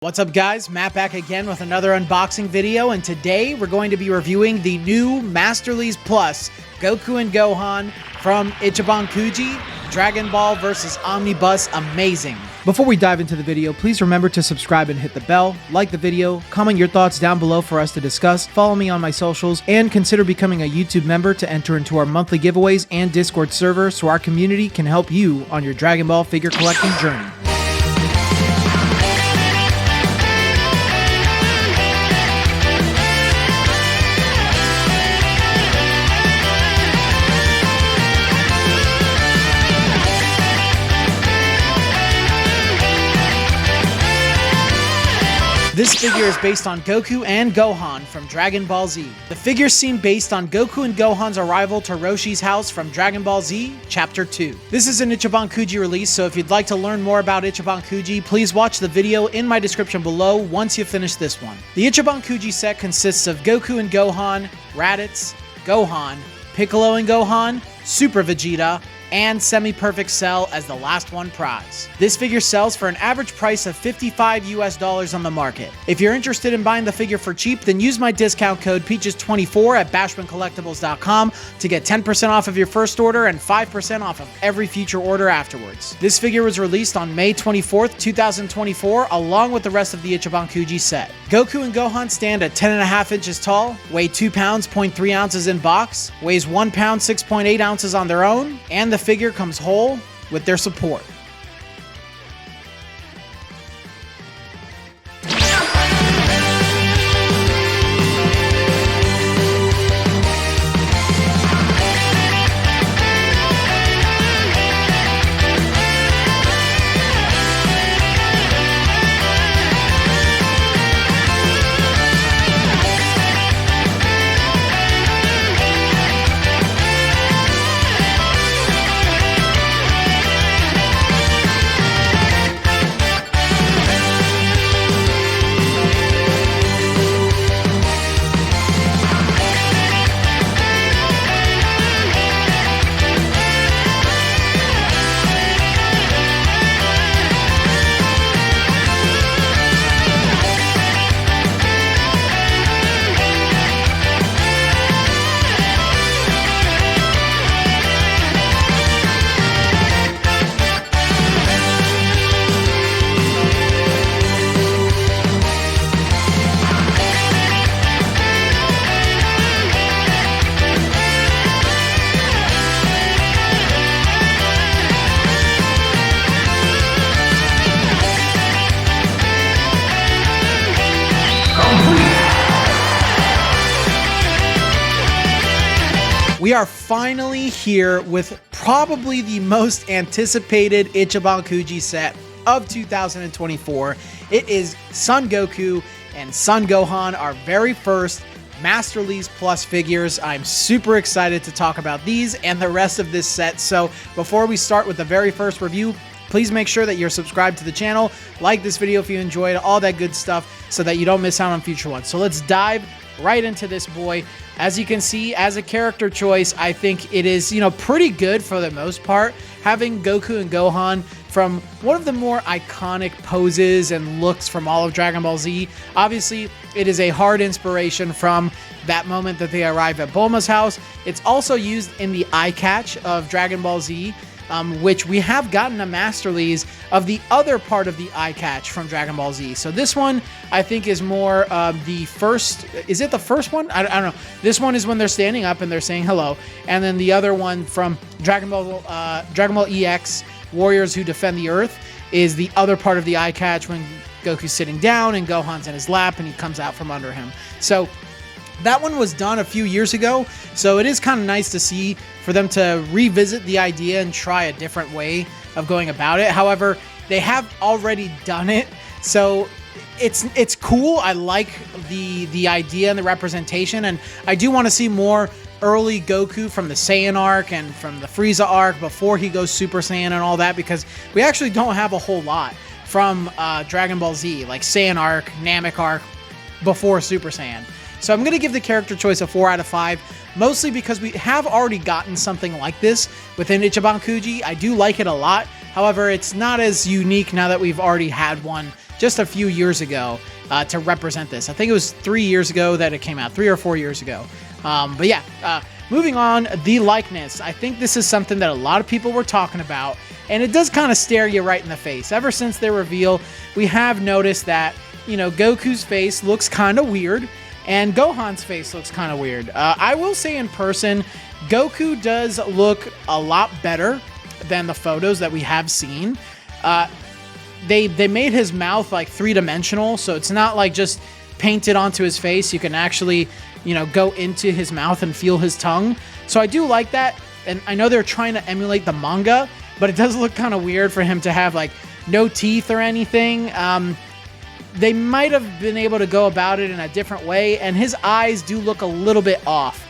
What's up guys, Matt back again with another unboxing video, and today we're going to be reviewing the new Masterlise Plus Goku and Gohan from Ichiban Kuji, Dragon Ball vs. Omnibus. Amazing. Before we dive into the video, please remember to subscribe and hit the bell, like the video, comment your thoughts down below for us to discuss, follow me on my socials, and consider becoming a YouTube member to enter into our monthly giveaways and Discord server so our community can help you on your Dragon Ball figure collecting journey. This figure is based on Goku and Gohan from Dragon Ball Z. The figure seemed based on Goku and Gohan's arrival to Roshi's house from Dragon Ball Z Chapter 2. This is an Ichiban Kuji release, so if you'd like to learn more about Ichiban Kuji, please watch the video in my description below once you finish this one. The Ichiban Kuji set consists of Goku and Gohan, Raditz, Gohan, Piccolo and Gohan, Super Vegeta, and Semi-Perfect Cell as the last one prize. This figure sells for an average price of $55 US on the market. If you're interested in buying the figure for cheap, then use my discount code Peaches24 at bashmancollectibles.com to get 10% off of your first order and 5% off of every future order afterwards. This figure was released on May 24th, 2024, along with the rest of the Ichiban Kuji set. Goku and Gohan stand at 10.5 inches tall, weigh 2 pounds, 0.3 ounces in box, weighs 1 pound, 6.8 ounces on their own, and the figure comes whole with their support. We are finally here with probably the most anticipated Ichiban Kuji set of 2024. It is Son Goku and Son Gohan, our very first Masterlise Plus figures. I'm super excited to talk about these and the rest of this set. So before we start with the very first review, please make sure that you're subscribed to the channel, like this video if you enjoyed, all that good stuff, so that you don't miss out on future ones. So let's dive right into this boy. As you can see, as a character choice, I think it is, pretty good for the most part, having Goku and Gohan from one of the more iconic poses and looks from all of Dragon Ball Z. Obviously, it is a hard inspiration from that moment that they arrive at Bulma's house. It's also used in the eye catch of Dragon Ball Z, which we have gotten a Masterlise of the other part of the eye catch from Dragon Ball Z. So this one, I think, is more the first. Is it the first one? I don't know. This one is when they're standing up and they're saying hello. And then the other one from Dragon Ball EX, Warriors Who Defend the Earth, is the other part of the eye catch when Goku's sitting down and Gohan's in his lap and he comes out from under him. So that one was done a few years ago, so it is kind of nice to see for them to revisit the idea and try a different way of going about it. However, they have already done it, so it's cool. I like the idea and the representation, and I do want to see more early Goku from the Saiyan arc and from the Frieza arc before he goes Super Saiyan and all that, because we actually don't have a whole lot from Dragon Ball Z, like Saiyan arc, Namek arc, before Super Saiyan. So I'm going to give the character choice a 4 out of 5, mostly because we have already gotten something like this within Ichiban Kuji. I do like it a lot. However, it's not as unique now that we've already had one just a few years ago to represent this. I think it was 3 years ago that it came out, 3 or 4 years ago. But yeah, moving on, the likeness. I think this is something that a lot of people were talking about, and it does kind of stare you right in the face. Ever since their reveal, we have noticed that, you know, Goku's face looks kind of weird, and Gohan's face looks kind of weird. I will say in person, Goku does look a lot better than the photos that we have seen. They made his mouth like three-dimensional, so it's not like just painted onto his face. You can actually, you know, go into his mouth and feel his tongue. So I do like that, and I know they're trying to emulate the manga, but it does look kind of weird for him to have like no teeth or anything. They might have been able to go about it in a different way, and his eyes do look a little bit off.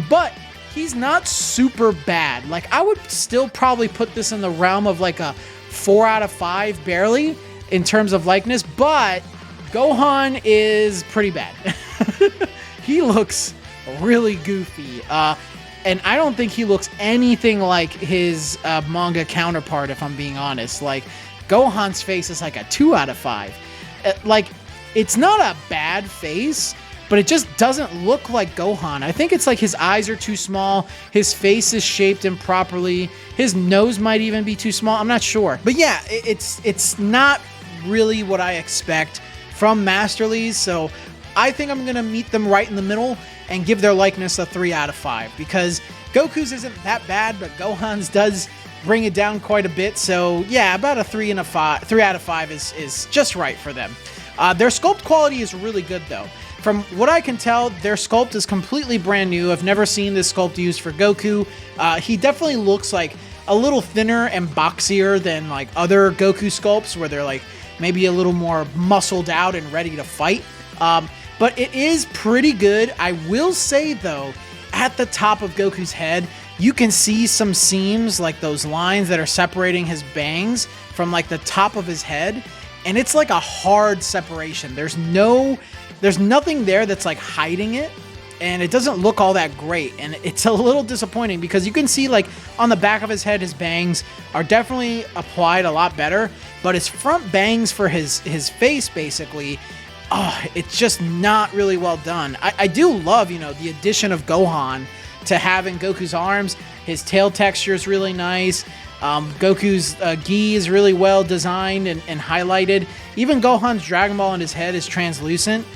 But he's not super bad. Like, I would still probably put this in the realm of like a 4 out of 5, barely, in terms of likeness, but Gohan is pretty bad. He looks really goofy. And I don't think he looks anything like his manga counterpart, if I'm being honest. Like, Gohan's face is like a 2 out of 5. Like, it's not a bad face, but it just doesn't look like Gohan. I think it's like his eyes are too small, his face is shaped improperly, his nose might even be too small, I'm not sure. But yeah, it's not really what I expect from Masterlise, so I think I'm going to meet them right in the middle and give their likeness a 3 out of 5, because Goku's isn't that bad, but Gohan's does bring it down quite a bit. So yeah, about a 3 out of 5 is just right for them. Their sculpt quality is really good though. From what I can tell, their sculpt is completely brand new. I've never seen this sculpt used for Goku. He definitely looks like a little thinner and boxier than like other Goku sculpts, where they're like maybe a little more muscled out and ready to fight. But it is pretty good. I will say though, at the top of Goku's head, you can see some seams, like those lines that are separating his bangs from like the top of his head. And it's like a hard separation. There's nothing there that's like hiding it. And it doesn't look all that great. And it's a little disappointing, because you can see like on the back of his head, his bangs are definitely applied a lot better. But his front bangs for his face, basically, it's just not really well done. I do love, you know, the addition of Gohan to having Goku's arms. His tail texture is really nice. Goku's gi is really well designed and highlighted. Even Gohan's Dragon Ball in his head is translucent.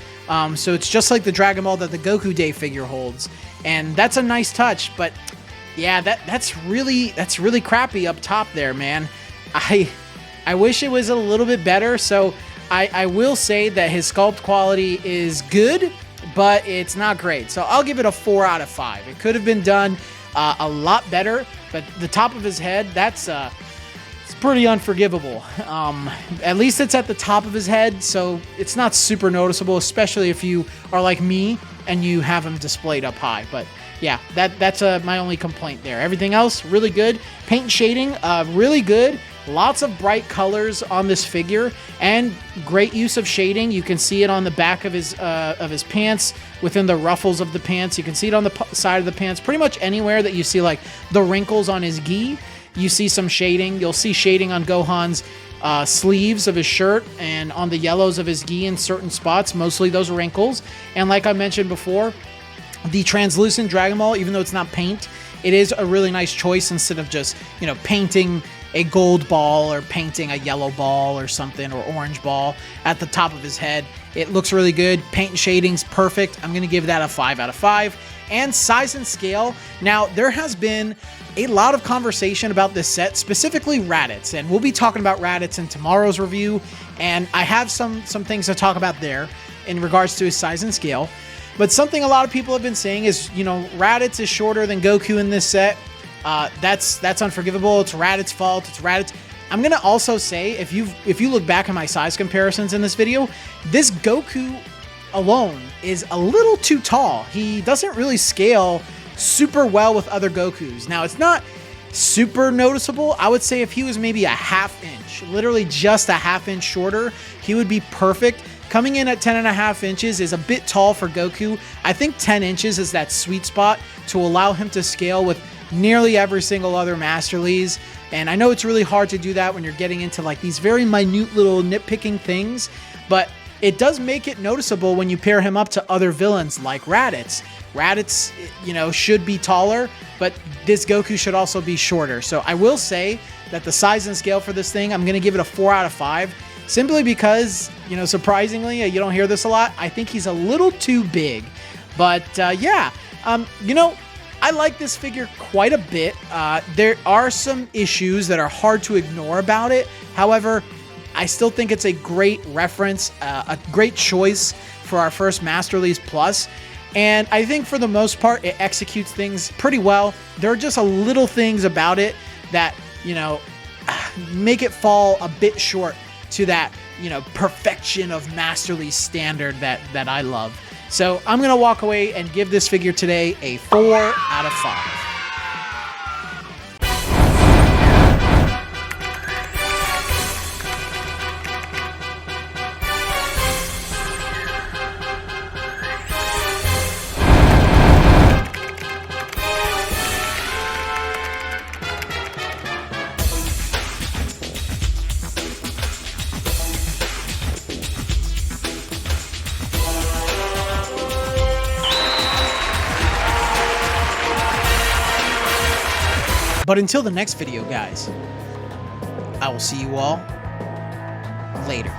So it's just like the Dragon Ball that the Goku Day figure holds. And that's a nice touch, but yeah, that's really crappy up top there, man. I wish it was a little bit better. So I will say that his sculpt quality is good, but it's not great. So I'll give it a 4 out of 5. It could have been done a lot better, but the top of his head, it's pretty unforgivable. At least it's at the top of his head, so it's not super noticeable, especially if you are like me and you have him displayed up high. But yeah, that's my only complaint there. Everything else, really good. Paint and shading, really good. Lots of bright colors on this figure and great use of shading. You can see it on the back of his pants, within the ruffles of the pants. You can see it on the side of the pants. Pretty much anywhere that you see like the wrinkles on his gi, you see some shading. You'll see shading on Gohan's sleeves of his shirt and on the yellows of his gi in certain spots, mostly those wrinkles. And like I mentioned before, the translucent Dragon Ball, even though it's not paint, it is a really nice choice instead of just, you know, painting a gold ball or painting a yellow ball or something, or orange ball at the top of his head. It looks really good. Paint and shading's perfect. I'm going to give that a 5 out of 5. And size and scale. Now, there has been a lot of conversation about this set, specifically Raditz, and we'll be talking about Raditz in tomorrow's review, and I have some things to talk about there in regards to his size and scale. But something a lot of people have been saying is, you know, Raditz is shorter than Goku in this set. That's unforgivable. It's Raditz's fault. It's Raditz. I'm going to also say, if you look back at my size comparisons in this video, this Goku alone is a little too tall. He doesn't really scale super well with other Gokus. Now, it's not super noticeable. I would say if he was maybe a ½ inch, literally just a ½ inch shorter, he would be perfect. Coming in at 10.5 inches is a bit tall for Goku. I think 10 inches is that sweet spot to allow him to scale with nearly every single other Masterlise. And I know it's really hard to do that when you're getting into like these very minute little nitpicking things, but it does make it noticeable when you pair him up to other villains like Raditz. Raditz, you know, should be taller, but this Goku should also be shorter. So I will say that the size and scale for this thing, I'm going to give it a 4 out of 5, simply because, you know, surprisingly, you don't hear this a lot, I think he's a little too big. But yeah, you know, I like this figure quite a bit. There are some issues that are hard to ignore about it. However, I still think it's a great reference, a great choice for our first Masterlise Plus. And I think for the most part, it executes things pretty well. There are just a little things about it that, you know, make it fall a bit short to that, you know, perfection of Masterlise standard that I love. So I'm going to walk away and give this figure today a 4 out of 5. But until the next video, guys, I will see you all later.